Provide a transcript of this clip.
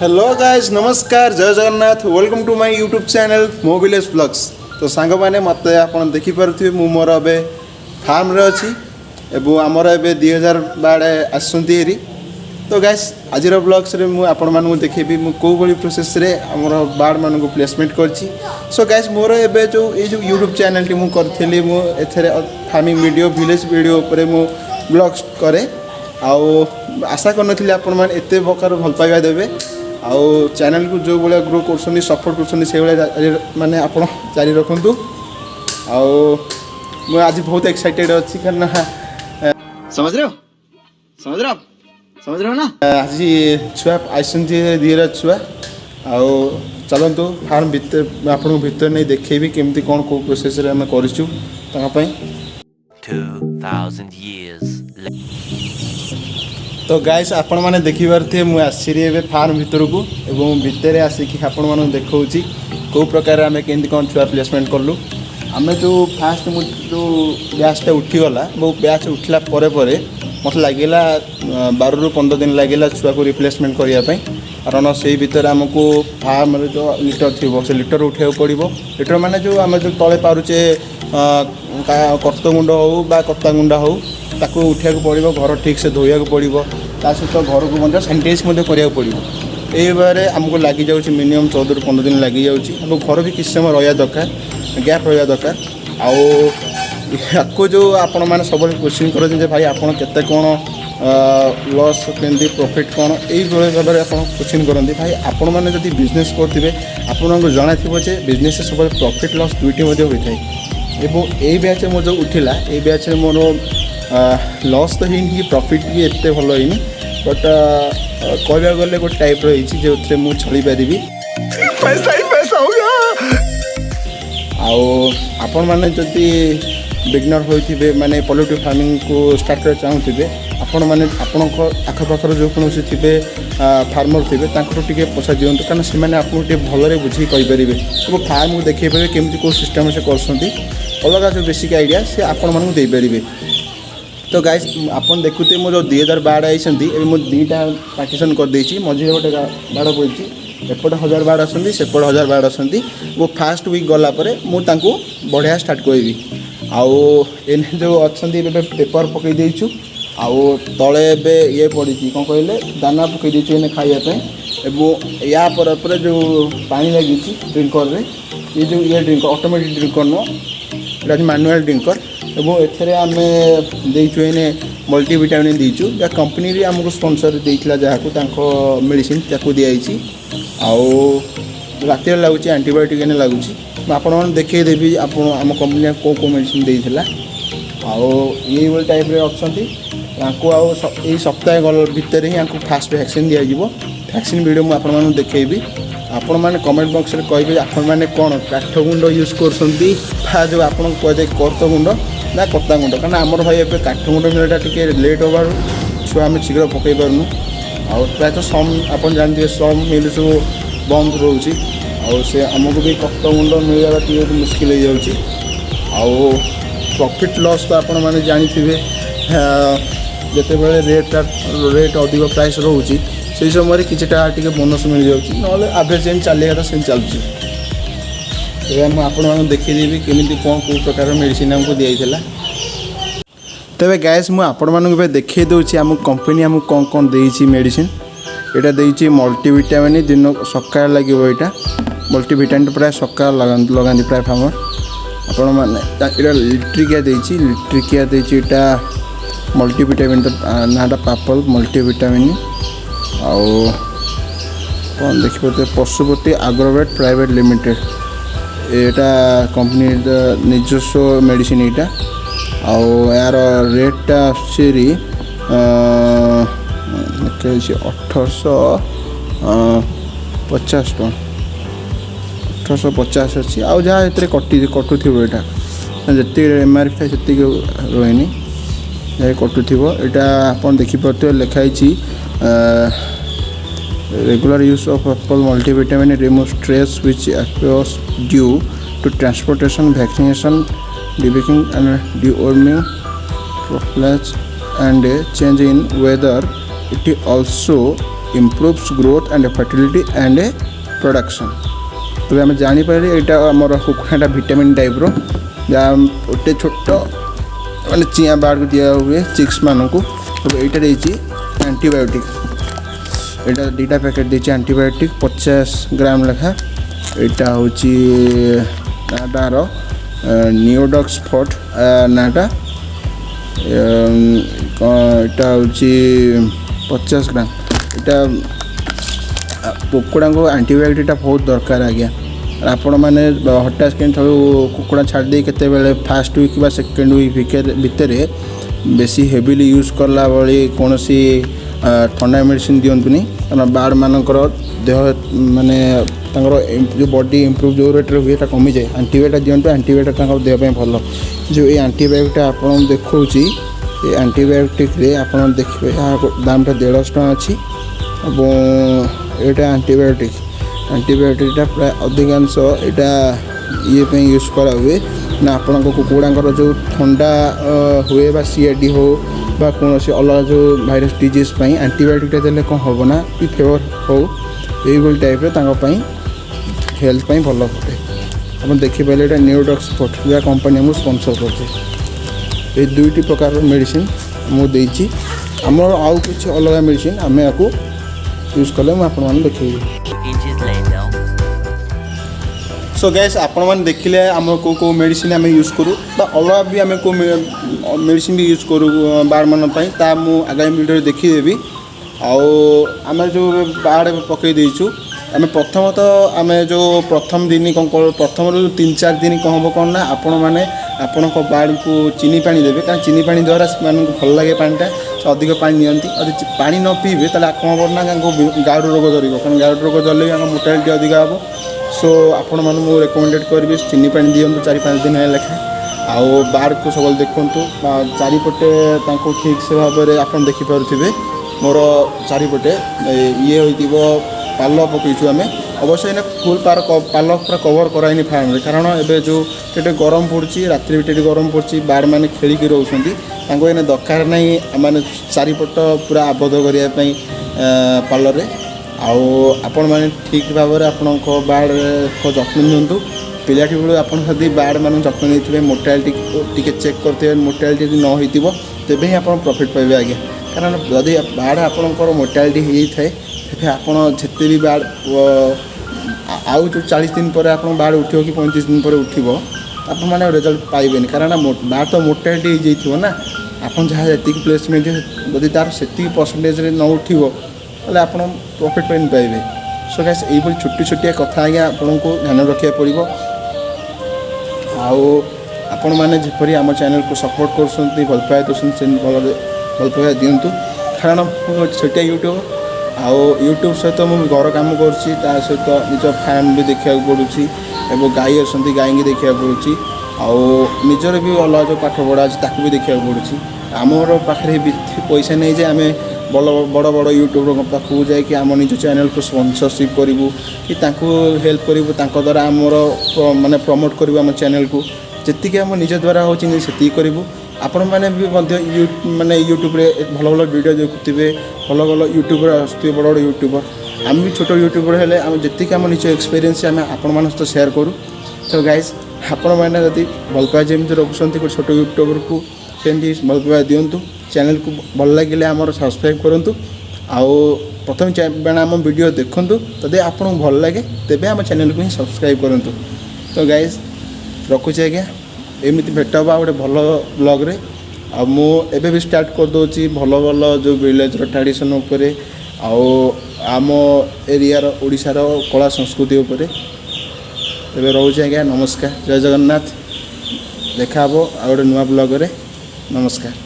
Hello guys नमस्कार Jai Jagannath welcome to my YouTube channel मो village blogs. तो सांग मैंने मत आप देखिपे मु मोर ए फार्म रे अच्छी एवं आमर ए 2012 आसरी। तो गाइस आज ब्लॉग्स रे मु आपण मानू देखेबी मु को बड़ी प्रोसेस रे हमर बार्ड मान को प्लेसमेंट करछि। सो गाइस मोर एबे जो यूट्यूब चैनल टी मु करथली मु एथरे फार्मिंग वीडियो विलेज वीडियो ऊपर मु ब्लॉग्स करे आउ आशा करनथली आपण मान एते प्रकार भल पाइबा देबे आउ चैनल को जो भाया ग्रो कर सपोर्ट कर माने आप जारी रखु। आउ मैं आज बहुत एक्साइटेड अच्छी कारण समझ रहे हो ना। आज छुआ आसती दिहर छुआ आउ चलतु फार्म भर आप भर नहीं देखेबी केमती कौन को प्रोसेस आम करूँ 2000 years तो गाइस आपण मैंने देखिपारे मुझे आसी फार्म भर को एवं भितर आसिक आपण मान देखा कौ प्रकार आम के कौन छुआ प्लेसमेंट कलु आम जो फास्ट जो बैचटा उठीगला वो बैच उठला मत लगे 12 ରୁ 15 दिन लगे छुआ को रिप्लेसमेंट करने कारण से भर आमको फार्म जो लिटर थी से लिटर उठा पड़ो लिटर माने जो आम जो तले पारुचे कर्तगुंड हो कत्ता गुंडा हो ताको उठा पड़ो घर ठीक से धोया पड़ो ता सहित घर को सैनिटाइज करा पड़ो ये बारे आमको लगी जाऊँगी मिनिमम 14 ରୁ 15 दिन लगी जाऊँगी घर भी किसी समय रहा दरकार गैप रहा दरकार आपको जो आपण मैंने सब क्वेश्चन करें भाई आप केते कौन लॉस केमती प्रॉफिट कौन यही भाव में आप क्वेश्चन करते भाई आपण मैंने जब बिजनेस करेंगे आपको जना थो बिजनेस सब प्रॉफिट लॉस दुईटी होता है। यही बैच मो जो उठिला ये बैच मोर लॉस तो ही प्रॉफिट भी एत भल होनी बट कहवा गले गोटे टाइप रही जो मुझे चली पारि पैसा ही पैसा होगा। आपण मैंने जदि बिगनर होते माने पॉलिट्री फार्मिंग को स्टार्ट कर चाहूँगे आपण मैंने आपण आखपाखर जो कौन थे फार्मर थे टे पैसा दिंतु कारण से आपको भलरे बुझी कहींपर वो फार्म को देखे पारे केमती कौ सिस्टम से कर अलग जो बेसिक आइडिया से आपण मानक देपारे। तो गाइस आपन देखुते मो जो 2012 आइसंती ए मो दीटा पार्टीशन कर देछि मझे गोटे बाड़ पड़ी एपट 1000 बाड़ आसती सेपट 1000 बाड़ आसती वो फास्ट वीक गला परे मु तांको बढ़िया स्टार्ट करबी आउ एने जो अच्छा पेपर पकई देछु आउ तले ए ये पड़ी कौन कहले दाना पकई देछु एने खाइबा एवं या पर जो पानी लगी ड्रिंकर रे ये जो ये drinker automatic drinker no manual drinker एवं एथरे आम देचु एने मल्टीविटामिन देचु या कंपनी रे हमको स्पॉन्सर देइथिला जहाँको मेडिसिन ताको दियाइछि आउ रात लगुच एंटीबायोटिक एने लगुच आपण देखे देवी आप आम कंपनी को मेडिसिन देइथिला आउ ये वाला टाइप रे अच्छी यही सप्ताह गल भितर ही आपको फास्ट वैक्सीन दिज्व वैक्सीन वीडियो मुझे आपको देखेबी आपण मैंने कमेंट बॉक्स रे कहिबे आपण मैंने कौन काठ गुंड यूज करसंती जो आपन कहे कर्त गुंड ना कत्ता गुंड कारण आमर भाई ए काठ गुंड मिलटा टिके लेट होबार छुआ आम शीघ्र पकई पारनु आ प्रायतः सम आप जानते सम मिल सब बंद रोचे से आमको भी कत्ता गुंड मिलवा टे मुस्किल हो जाऊँगी आउ प्रॉफिट लॉस तो आपण मैंने जानी जिते बड़े रेट अधिक प्राइस रोचे से समय किटा टी बोनस मिल जाऊँगी ना आभरेज जेन चलेगा से चलती मुझे देखीदेवी केमी कौन कौ प्रकार मेडिसिन आमको दिखाई तेरे गैस मुझे देखी दूसरी आम कंपनी आमको कौन कौन देती मेडिसिन यहाँ देती मल्टीविटामिन दिन सकाल लगे यहाँ मल्टीविटामिन प्राय सकाल लगाती प्राय फार्मर आपण मैंने लिट्रिकिया देती लिट्रिकिया देती मल्टीविटामिन नाटा पापल मल्टीविटामिन आउ कौन देखिए पशुपति एग्रोवेट प्राइवेट लिमिटेड यहाँ कंपनी निजस्व मेडिसिन यहाँ आउ यार रेटा आसरी 1850 टका 1850 अच्छी आउ जहाँ ये कटुथ यहाँ जी एमआरपी था से रोनी जहाँ कटुव यहाँ आप देखिपे लिखाई regular use of apple multivitamin remove stress which occurs due to transportation, vaccination, debaking and deworming, prophylaxis and change in weather. It also improves growth and fertility and production. तो आम जापर यहाँ आमर कुकुड़ाटा भिटामिन टाइप जहाँ गोटे छोट माने chia बाड़ को दिया हुए चिक्स मानक। तो यहाँ देती एंटीबायोटिक, यहाँ दुटा पैकेट देती एंटीबायोटिक 50 ग्राम लेखा। यहाँ हूँ नाटार नियोडक्स फट नाटा, यहाँ हूँ 50 ग्राम। यहाँ कुकुड़ा को एंटीबायोटिक बहुत दरकार आज्ञा। आपण मैंने हठात के कुकुड़ा छाड़ी केते बेले फास्ट वीक बा सेकेंड वीक भितर बेसी हेविली यूज करला बड़ी कौन सी ठंडा मेडिसिन दिंतुनि, कारण बार्ड मानकर देह माने जो बॉडी इम्प्रूव जो रेट हुए कमी जाए। एंटीबायोटिक दिंतु, एंटीबायोटिक देहपाई भल। जो ये एंटीबायोटिक आपन देखा ये एंटीबायोटिक रे आपन देखिए दामटा 150 टଙ୍କା अच्छी। यहाँ एंटीबायोटिकटा प्राय अधिकांश यहाँ ये यूज करा हुए ना आपण कुकुड़ांकर जो ठंडा हुए बा सीआईडी हो बा कौन सी अलग जो भाइरस डिजीज एंटीबायोटिकटा देले कौन हम ना कि फेवर हो ये टाइप हेल्थ पाई भल पड़े। आप देखिपारे यहाँ नियोडक्स फट जहाँ कंपनी आमको स्पॉन्सर कर दुईटी प्रकार मेडिसिन मुझे आमर आउ कि अलग मेडिसिन आम या यूज कले मुझे देखी। सो गैस आपण मैंने देखिले आम को मेडिसिन आम यूज करूँ अलग भी आम को मेडिसिन भी यूज करूँ बार्ड मान आगामी वीडियो देखीदेवी। आम जो बार्ड पकई देचु आम प्रथमतः आम जो प्रथम दिन कौन प्रथम 3-4 दिन कौन हम कौन ना आपण मैंने आपण बार्ड को चीनी पानी देवे, कारण चीनी पानी द्वारा से भल लगे पानीटा से अधिक पानी नियंती। पानी न पीबे ताले कौन हम ना गाउड रोग धर, कारण गाउड रोग धरले मोर्टालिटी अधिक हम। सो आपण मानू रेकमेंडेड करी चीनी पानी दिंतु 4-5 दिन लेखाएं। आउ बार्ड को सब देखु चारिपटे ठीक से भाव में आप देखिपे मोर चारिपटे ये हो पाल पकईचु आम। अवश्य इन फुल पाल पूरा कवर कराइनि फार्म रे, कारण एबे जो गरम पड़ी रात्रि भी गरम पड़ी बार्ड मैंने खेलिकी रोचंती इन दरकार नहीं माने चारिपट पूरा आबद्ध करने पाल रे। आपण मैंने ठीक भाव में आपण बार्ड को जत्न नियंतु। पिलाटी बेलू आप बार्ड मान जत्न नहीं मोर्टालिटी टी चेक करते मोर्टालिटी न हो तेबे आप प्रॉफिट पाइबे आज्ञा। कारण जदि बार्ड आपंकर मोर्टालिटी हो जाए तेरे आपड़ जिते भी बार्ड आउ जो 40 दिन पर आप बार्ड उठो कि 35 दिन पर उठो आप मैंने रिजल्ट पाइबे, कारण बार्ड तो मोर्टालिटी हो ना आप जहाँ जी प्लेसमेंट जदि तार से परसेंटेज न उठो ताले आप प्रॉफिट पाइन पाइबे। सो गाइस यही छोटी छोटिया कथा आज्ञा आपन को ध्यान रखा पड़ो। आपण मैंने जपरी आम चैनल को सपोर्ट कर भल पाए भल पाए दिंतु, कारण छोटिया यूट्यूब यूट्यूब सहित मुझे घर कम कर सहित निज फार्म भी देखा पड़ुची एवं गाई अच्छा गाई की देखा पड़ुची निजर भी अलग जो पाठ पढ़ा अच्छे भी देखा पड़ुची। आमर पाखे पैसा नहीं जे आम बड़ बड़ यूट्यूबर पाखु जाकि आम निज चैनल को स्पॉन्सरशिप करूँ कि हेल्प करूँ द्वारा आमर माने प्रमोट करूँ आम चैनल को जी आम निज द्वारा होती से करूँ। आपण मैंने भी माने यूट्यूब रे भल भल वीडियो देखुवे भल भल यूट्यूबर आसुवे बड़ बड़ यूट्यूबर आम भी छोट यूट्यूबर हेले आम जी आम निज एक्सपीरियंस आम आपण मान सहित शेयर करूँ। तो गाइज आपण मैंने जब भल पाए जमी रखुंट छोट यूट्यूबर को सेमती भल पाए दिंतु। चैनल को भल लगे आम सब्सक्राइब करूँ। प्रथम बेला आम वीडियो देखूँ तदे आपको भल लगे तेबे आम चैनल को ही सब्सक्राइब करूँ। तो गाइज रखुचे आज्ञा एमती भेट हाँ गोटे भल ब्लॉग रे मुझे भी स्टार्ट कर दूसरी भल भल जो विलेज ट्रेडिशन उपरे आम एरिया ओडिशार कला संस्कृति उपरे। तेरे रोचे आज्ञा नमस्कार, जय जगन्नाथ। देखा आ गोटे नुआ ब्लॉग रे। नमस्कार।